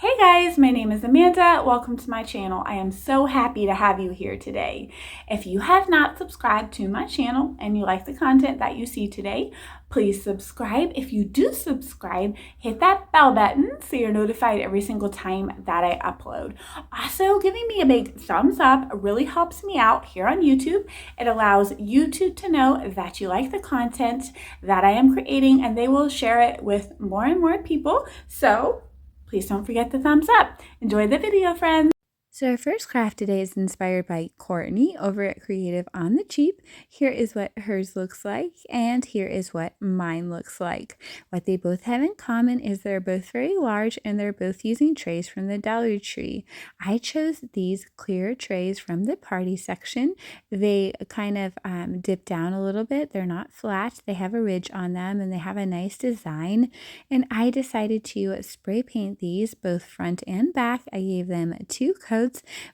Hey guys, my name is Amanda. Welcome to my channel. I am so happy to have you here today. If you have not subscribed to my channel and you like the content that you see today, please subscribe. If you do subscribe, hit that bell button so you're notified every single time that I upload. Also, giving me a big thumbs up really helps me out here on YouTube. It allows YouTube to know that you like the content that I am creating, and they will share it with more and more people. So please don't forget the thumbs up. Enjoy the video, friends. So our first craft today is inspired by Courtney over at Creative on the Cheap. Here is what hers looks like, and here is what mine looks like. What they both have in common is they're both very large, and they're both using trays from the Dollar Tree. I chose these clear trays from the party section. They kind of dip down a little bit. They're not flat. They have a ridge on them, and they have a nice design. And I decided to spray paint these both front and back. I gave them 2 coats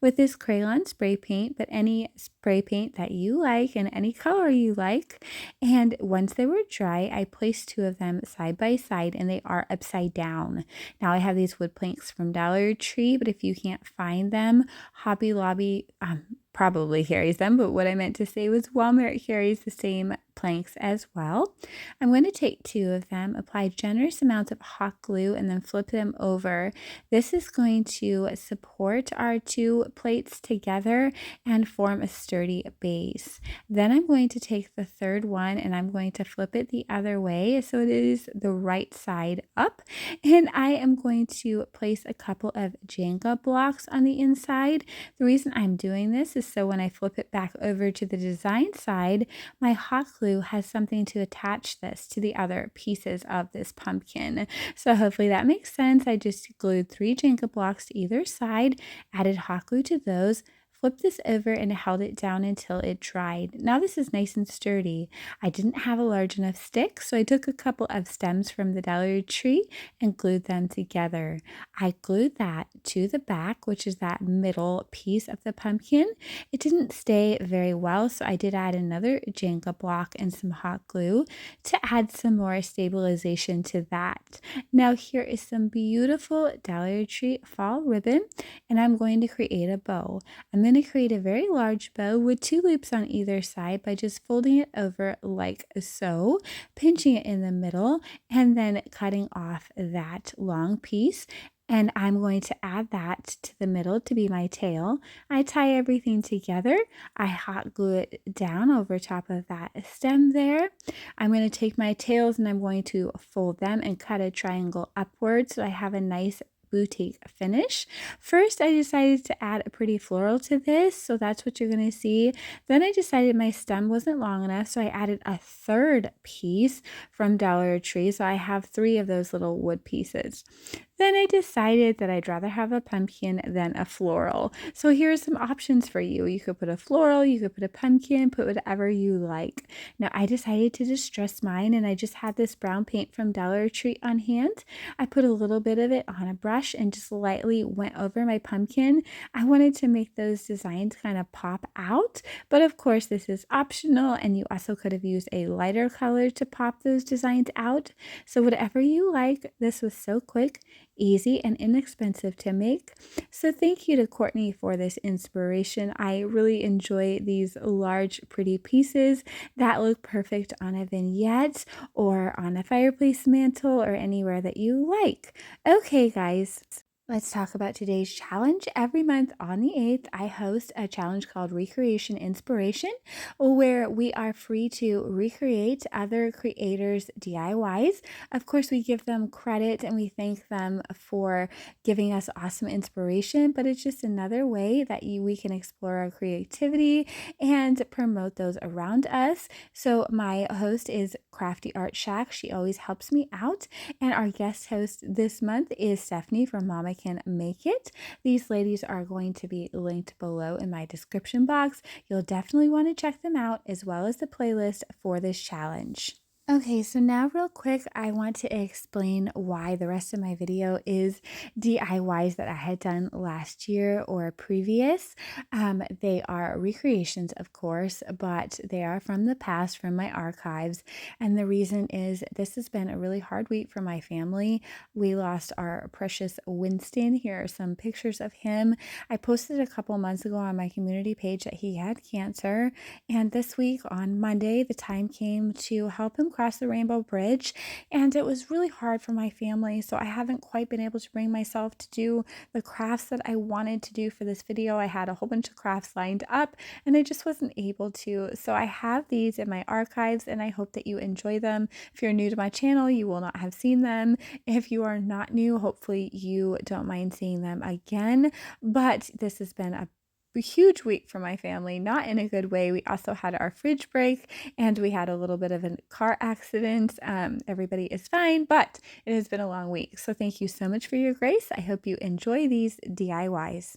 with this crayon spray paint, but any spray paint that you like and any color you like. And once they were dry, I placed 2 of them side by side, and they are upside down. Now I have these wood planks from Dollar Tree, but if you can't find them, Hobby Lobby probably carries them, but what I meant to say was Walmart carries the same planks as well. I'm going to take 2 of them, apply generous amounts of hot glue, and then flip them over. This is going to support our 2 plates together and form a sturdy base. Then I'm going to take the third one and I'm going to flip it the other way so it is the right side up, and I am going to place a couple of Jenga blocks on the inside. The reason I'm doing this is so when I flip it back over to the design side, my hot glue has something to attach this to the other pieces of this pumpkin. So hopefully that makes sense. I just glued 3 Jenga blocks to either side, added hot glue to those, flipped this over and held it down until it dried. Now this is nice and sturdy. I didn't have a large enough stick, so I took a couple of stems from the Dollar Tree and glued them together. I glued that to the back, which is that middle piece of the pumpkin. It didn't stay very well, so I did add another Jenga block and some hot glue to add some more stabilization to that. Now here is some beautiful Dollar Tree fall ribbon, and I'm going to create a bow. I'm going to create a very large bow with 2 loops on either side by just folding it over like so, pinching it in the middle, and then cutting off that long piece. And I'm going to add that to the middle to be my tail. I tie everything together. I hot glue it down over top of that stem there. I'm going to take my tails and I'm going to fold them and cut a triangle upwards so I have a nice boutique finish. First, I decided to add a pretty floral to this, so that's what you're going to see. Then I decided my stem wasn't long enough, so I added a 3rd piece from Dollar Tree, so I have 3 of those little wood pieces. Then I decided that I'd rather have a pumpkin than a floral. So here are some options for you. You could put a floral, you could put a pumpkin, put whatever you like. Now I decided to distress mine, and I just had this brown paint from Dollar Tree on hand. I put a little bit of it on a brush and just lightly went over my pumpkin. I wanted to make those designs kind of pop out, but of course this is optional, and you also could have used a lighter color to pop those designs out. So whatever you like. This was so quick, easy, and inexpensive to make. So thank you to Courtney for this inspiration. I really enjoy these large, pretty pieces that look perfect on a vignette or on a fireplace mantle or anywhere that you like. Okay, guys. Let's talk about today's challenge. Every month on the 8th, I host a challenge called Recreation Inspiration, where we are free to recreate other creators' DIYs. Of course, we give them credit and we thank them for giving us awesome inspiration, but it's just another way that we can explore our creativity and promote those around us. So my host is Crafty Art Shack. She always helps me out. And our guest host this month is Stephanie from Mama Can Make It. These ladies are going to be linked below in my description box. You'll definitely want to check them out, as well as the playlist for this challenge. Okay, so now real quick, I want to explain why the rest of my video is DIYs that I had done last year or previous. They are recreations, of course, but they are from the past, from my archives. And the reason is this has been a really hard week for my family. We lost our precious Winston. Here are some pictures of him. I posted a couple months ago on my community page that he had cancer. And this week on Monday, the time came to help him cross the Rainbow Bridge. And it was really hard for my family. So I haven't quite been able to bring myself to do the crafts that I wanted to do for this video. I had a whole bunch of crafts lined up and I just wasn't able to. So I have these in my archives and I hope that you enjoy them. If you're new to my channel, you will not have seen them. If you are not new, hopefully you don't mind seeing them again. But this has been a huge week for my family, not in a good way. We also had our fridge break and we had a little bit of a car accident. Everybody is fine, but it has been a long week. So thank you so much for your grace. I hope you enjoy these DIYs.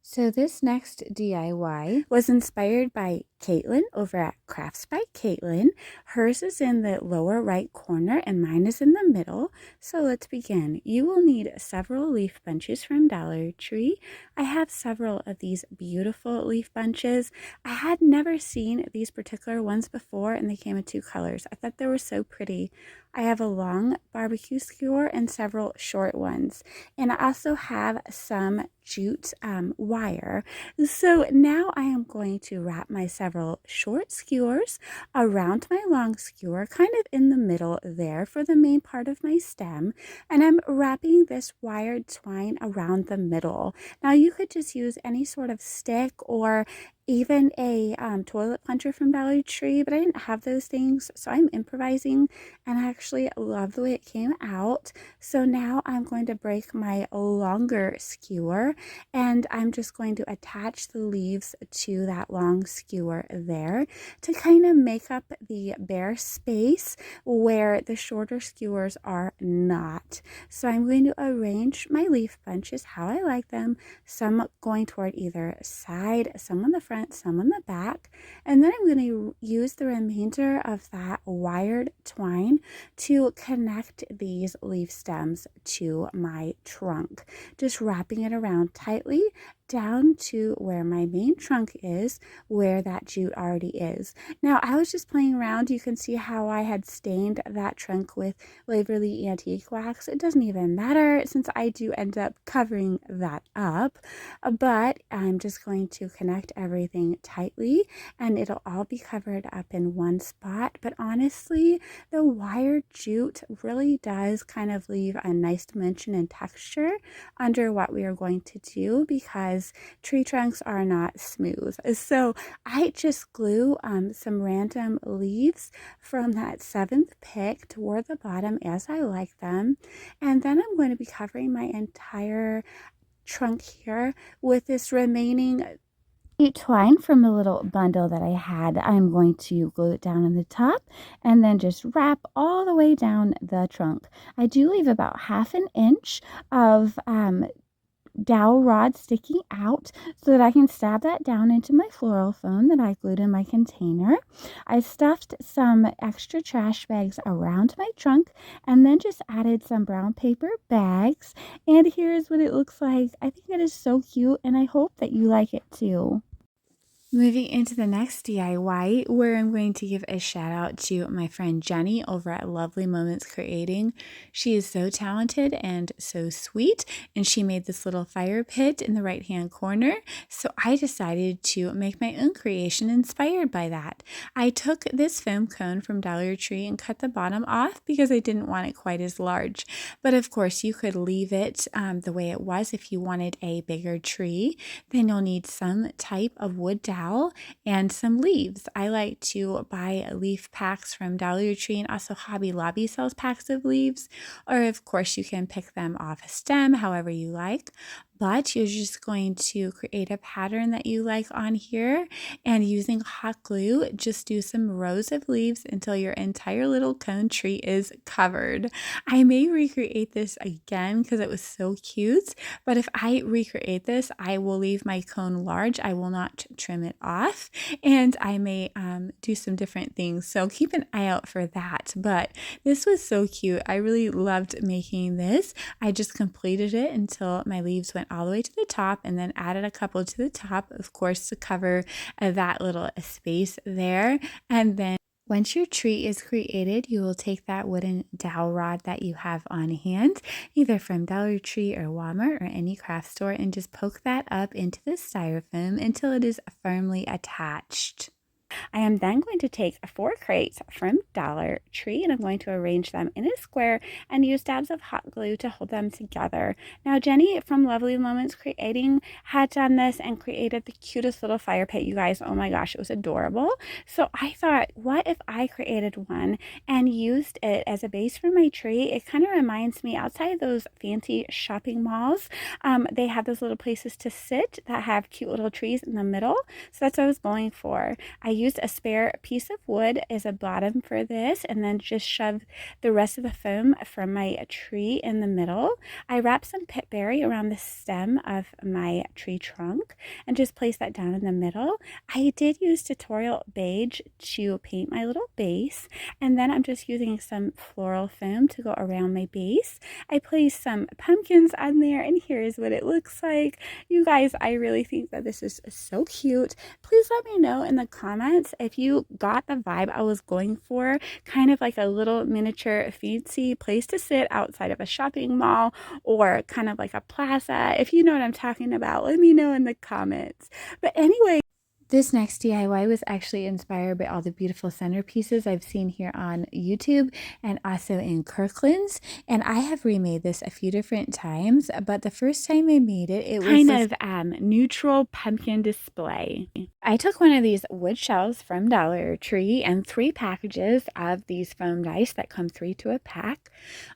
So this next DIY was inspired by Caitlin over at Crafts by Caitlin. Hers is in the lower right corner and mine is in the middle. So let's begin. You will need several leaf bunches from Dollar Tree. I have several of these beautiful leaf bunches. I had never seen these particular ones before and they came in two colors. I thought they were so pretty. I have a long barbecue skewer and several short ones. And I also have some jute wire. So now I am going to wrap my several short skewers around my long skewer, kind of in the middle there for the main part of my stem. And I'm wrapping this wired twine around the middle. Now you could just use any sort of stick or even a toilet plunger from Dollar Tree, but I didn't have those things, so I'm improvising and I actually love the way it came out. So now I'm going to break my longer skewer and I'm just going to attach the leaves to that long skewer there to kind of make up the bare space where the shorter skewers are not. So I'm going to arrange my leaf bunches how I like them, some going toward either side, some on the front, some on the back, and then I'm going to use the remainder of that wired twine to connect these leaf stems to my trunk, just wrapping it around tightly down to where my main trunk is, where that jute already is. Now I was just playing around. You can see how I had stained that trunk with Waverly Antique Wax. It doesn't even matter since I do end up covering that up, but I'm just going to connect everything tightly and it'll all be covered up in one spot. But honestly, the wired jute really does kind of leave a nice dimension and texture under what we are going to do because tree trunks are not smooth. So I just glue some random leaves from that 7th pick toward the bottom as I like them. And then I'm going to be covering my entire trunk here with this remaining twine from a little bundle that I had. I'm going to glue it down on the top and then just wrap all the way down the trunk. I do leave about 1/2 inch of dowel rod sticking out so that I can stab that down into my floral foam that I glued in my container. I stuffed some extra trash bags around my trunk and then just added some brown paper bags. And here's what it looks like. I think it is so cute and I hope that you like it too. Moving into the next DIY, where I'm going to give a shout out to my friend Jenny over at Lovely Moments Creating. She is so talented and so sweet, and she made this little fire pit in the right hand corner. So I decided to make my own creation inspired by that. I took this foam cone from Dollar Tree and cut the bottom off because I didn't want it quite as large. But of course, you could leave it the way it was if you wanted a bigger tree. Then you'll need some type of wood dowel and some leaves. I like to buy leaf packs from Dollar Tree, and also Hobby Lobby sells packs of leaves, or of course you can pick them off a stem however you like. But you're just going to create a pattern that you like on here, and using hot glue, just do some rows of leaves until your entire little cone tree is covered. I may recreate this again because it was so cute, but if I recreate this, I will leave my cone large. I will not trim it off, and I may do some different things. So keep an eye out for that. But this was so cute. I really loved making this. I just completed it until my leaves went all the way to the top, and then added a couple to the top, of course, to cover that little space there. And then once your tree is created, you will take that wooden dowel rod that you have on hand, either from Dollar Tree or Walmart or any craft store, and just poke that up into the styrofoam until it is firmly attached. I am then going to take 4 crates from Dollar Tree, and I'm going to arrange them in a square and use dabs of hot glue to hold them together. Now, Jenny from Lovely Moments Creating had done this and created the cutest little fire pit, you guys. Oh my gosh, it was adorable. So I thought, what if I created one and used it as a base for my tree? It kind of reminds me, outside those fancy shopping malls, they have those little places to sit that have cute little trees in the middle. So that's what I was going for. I used a spare piece of wood as a bottom for this, and then just shoved the rest of the foam from my tree in the middle. I wrapped some pitberry around the stem of my tree trunk and just placed that down in the middle. I did use tutorial beige to paint my little base, and then I'm just using some floral foam to go around my base. I placed some pumpkins on there, and here's what it looks like. You guys, I really think that this is so cute. Please let me know in the comments if you got the vibe I was going for, kind of like a little miniature fancy place to sit outside of a shopping mall, or kind of like a plaza. If you know what I'm talking about, let me know in the comments. But anyway, this next DIY was actually inspired by all the beautiful centerpieces I've seen here on YouTube and also in Kirkland's. And I have remade this a few different times, but the first time I made it, it was kind of neutral pumpkin display. I took one of these wood shelves from Dollar Tree and 3 packages of these foam dice that come 3 to a pack.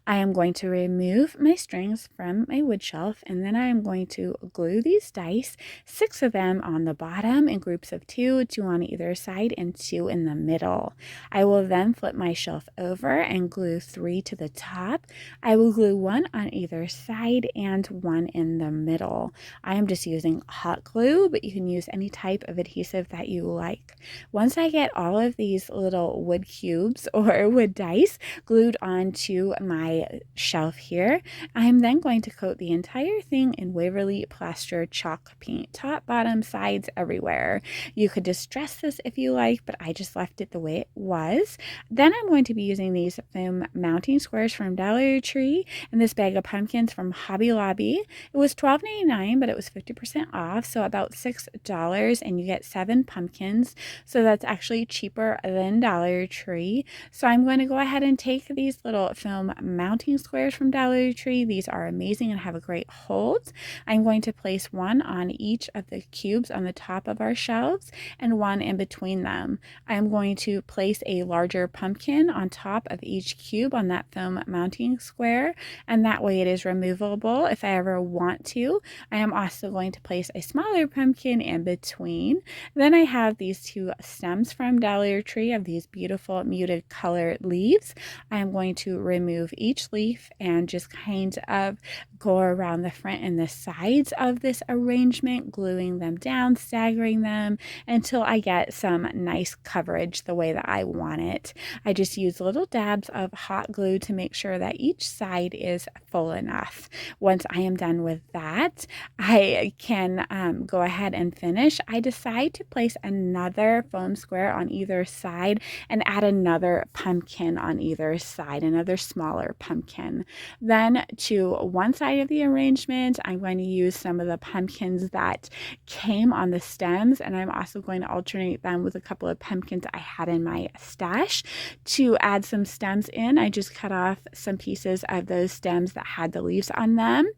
I am going to remove my strings from my wood shelf, and then I am going to glue these dice, 6 of them on the bottom in groups of 2, 2 on either side and 2 in the middle. I will then flip my shelf over and glue 3 to the top. I will glue 1 on either side and 1 in the middle. I am just using hot glue, but you can use any type of adhesive that you like. Once I get all of these little wood cubes or wood dice glued onto my shelf here, I'm then going to coat the entire thing in Waverly Plaster chalk paint, top, bottom, sides, everywhere. You could distress this if you like, but I just left it the way it was. Then I'm going to be using these foam mounting squares from Dollar Tree and this bag of pumpkins from Hobby Lobby. It was $12.99, but it was 50% off, so about $6, and you get 7 pumpkins. So that's actually cheaper than Dollar Tree. So I'm going to go ahead and take these little foam mounting squares from Dollar Tree. These are amazing and have a great hold. I'm going to place 1 on each of the cubes on the top of our shelves and 1 in between them. I'm going to place a larger pumpkin on top of each cube on that foam mounting square, and that way it is removable if I ever want to. I am also going to place a smaller pumpkin in between. Then I have these 2 stems from Dollar Tree of these beautiful muted color leaves. I am going to remove each leaf and just kind of go around the front and the sides of this arrangement, gluing them down, staggering them until I get some nice coverage the way that I want it. I just use little dabs of hot glue to make sure that each side is full enough. Once I am done with that, I can go ahead and finish. I decide to place another foam square on either side and add another pumpkin on either side, another smaller pumpkin. Then to one side of the arrangement, I'm going to use some of the pumpkins that came on the stems, and I'm also going to alternate them with a couple of pumpkins I had in my stash. To add some stems in, I just cut off some pieces of those stems that had the leaves on them.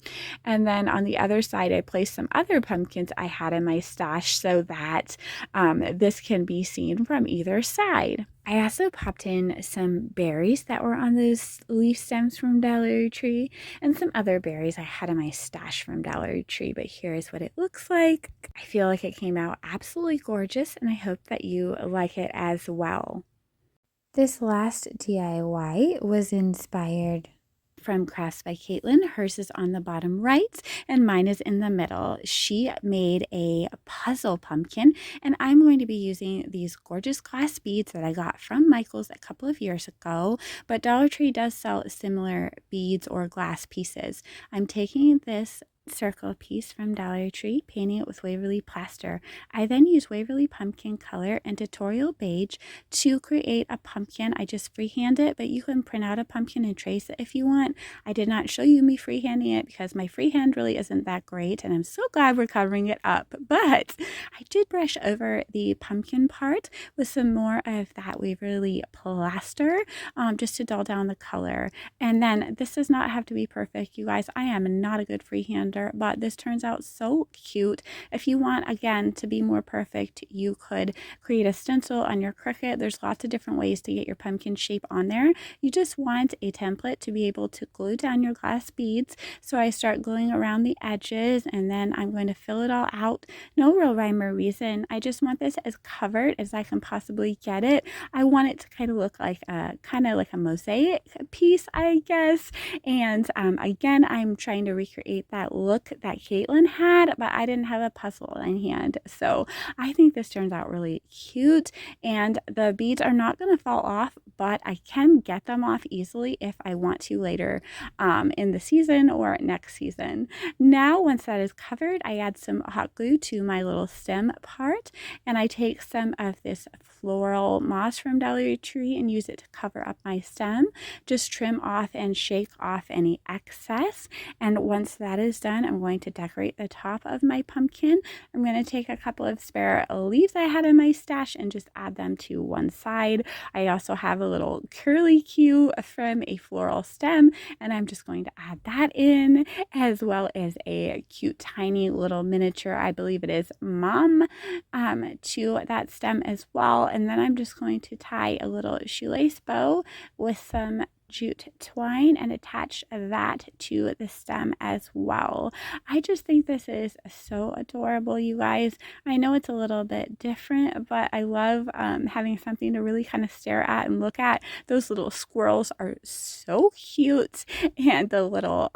And then on the other side, I placed some other pumpkins I had in my stash so that this can be seen from either side. I also popped in some berries that were on those leaf stems from Dollar Tree and some other berries I had in my stash from Dollar Tree, but here's what it looks like. I feel like it came out absolutely gorgeous, and I hope that you like it as well. This last DIY was inspired from Crafts by Caitlin. Hers is on the bottom right and mine is in the middle. She made a puzzle pumpkin, and I'm going to be using these gorgeous glass beads that I got from Michael's a couple of years ago, but Dollar Tree does sell similar beads or glass pieces. I'm taking this circle piece from Dollar Tree, painting it with Waverly plaster. I then use Waverly pumpkin color and tutorial beige to create a pumpkin. I just freehand it, but you can print out a pumpkin and trace it if you want. I did not show you me freehanding it because my freehand really isn't that great, and I'm so glad we're covering it up. But I did brush over the pumpkin part with some more of that Waverly plaster, just to dull down the color. And then this does not have to be perfect, you guys. I am not a good freehander, but this turns out so cute. If you want, again, to be more perfect, you could create a stencil on your Cricut. There's lots of different ways to get your pumpkin shape on there. You just want a template to be able to glue down your glass beads. So I start gluing around the edges, and then I'm going to fill it all out. No real rhyme or reason. I just want this as covered as I can possibly get it. I want it to kind of look like a mosaic piece, I guess. And again, I'm trying to recreate that look that Caitlin had, but I didn't have a puzzle in hand. So I think this turns out really cute, and the beads are not going to fall off, but I can get them off easily if I want to later in the season or next season. Now, once that is covered, I add some hot glue to my little stem part, and I take some of this floral moss from Dollar Tree and use it to cover up my stem. Just trim off and shake off any excess, and once that is done, I'm going to decorate the top of my pumpkin. I'm going to take a couple of spare leaves I had in my stash and just add them to one side. I also have a little curly cue from a floral stem, and I'm just going to add that in, as well as a cute tiny little miniature, I believe it is mom, to that stem as well. And then I'm just going to tie a little shoelace bow with some jute twine and attach that to the stem as well. I just think this is so adorable, you guys. I know it's a little bit different, but I love having something to really kind of stare at and look at. Those little squirrels are so cute, and the little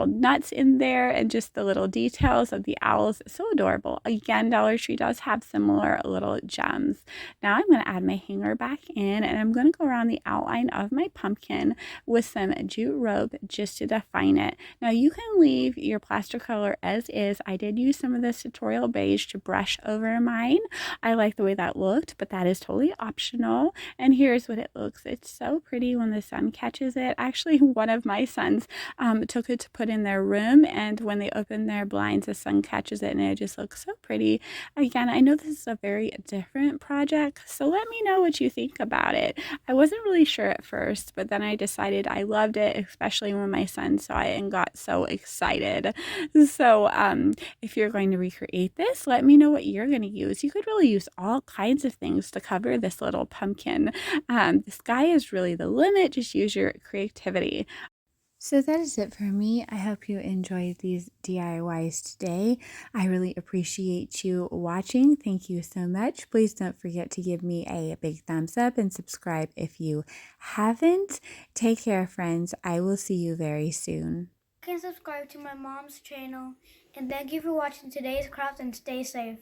nuts in there, and just the little details of the owls, so adorable. Again, Dollar Tree does have similar little gems. Now I'm going to add my hanger back in, and I'm going to go around the outline of my pumpkin with some jute rope just to define it. Now you can leave your plaster color as is. I did use some of this tutorial beige to brush over mine. I like the way that looked, but that is totally optional. And here's what it looks. It's so pretty when the sun catches it. Actually, one of my sons took it to put in their room, and when they open their blinds, the sun catches it, and it just looks so pretty. Again, I know this is a very different project, so let me know what you think about it. I wasn't really sure at first, but then I decided I loved it, especially when my son saw it and got so excited. So if you're going to recreate this, let me know what you're going to use. You could really use all kinds of things to cover this little pumpkin. The sky is really the limit. Just use your creativity. So that is it for me. I hope you enjoyed these DIYs today. I really appreciate you watching. Thank you so much. Please don't forget to give me a big thumbs up and subscribe if you haven't. Take care, friends. I will see you very soon. You can subscribe to my mom's channel. And thank you for watching today's craft, and stay safe.